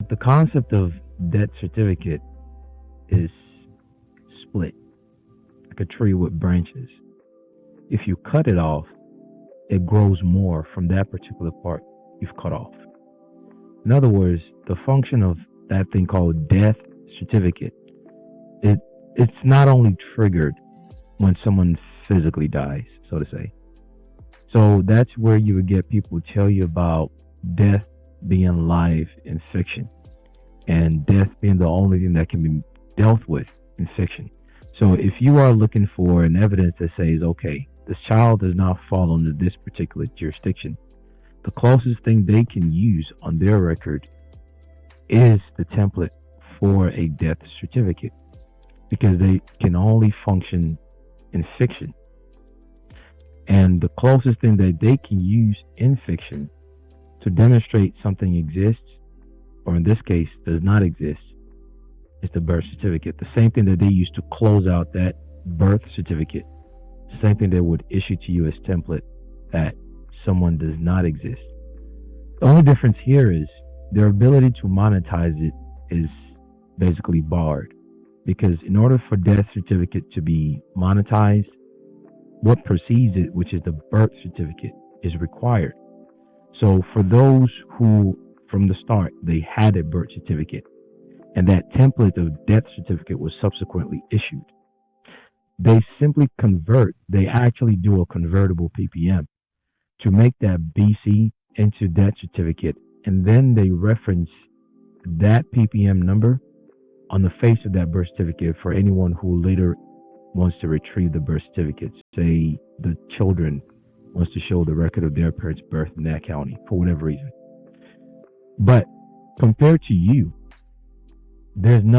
The concept of death certificate is split like a tree with branches. If you cut it off, it grows more from that particular part you've cut off. In other words, the function of that thing called death certificate, it it's not only triggered when someone physically dies, so to say. So that's where you would get people tell you about death being live in fiction and death being the only thing that can be dealt with in fiction. So if you are looking for an evidence that says, okay, this child does not fall under this particular jurisdiction, the closest thing they can use on their record is the template for a death certificate because they can only function in fiction. And the closest thing that they can use in fiction to demonstrate something exists, or in this case, does not exist, is the birth certificate. The same thing that they use to close out that birth certificate. The same thing they would issue to you as template that someone does not exist. The only difference here is their ability to monetize it is basically barred. Because in order for death certificate to be monetized, what precedes it, which is the birth certificate, is required. So for those who, from the start, they had a birth certificate, and that template of death certificate was subsequently issued, they simply convert, they actually do a convertible PPM to make that BC into death certificate, and then they reference that PPM number on the face of that birth certificate for anyone who later wants to retrieve the birth certificate. Say the children wants to show the record of their parents' birth in that county for whatever reason. But compared to you, there's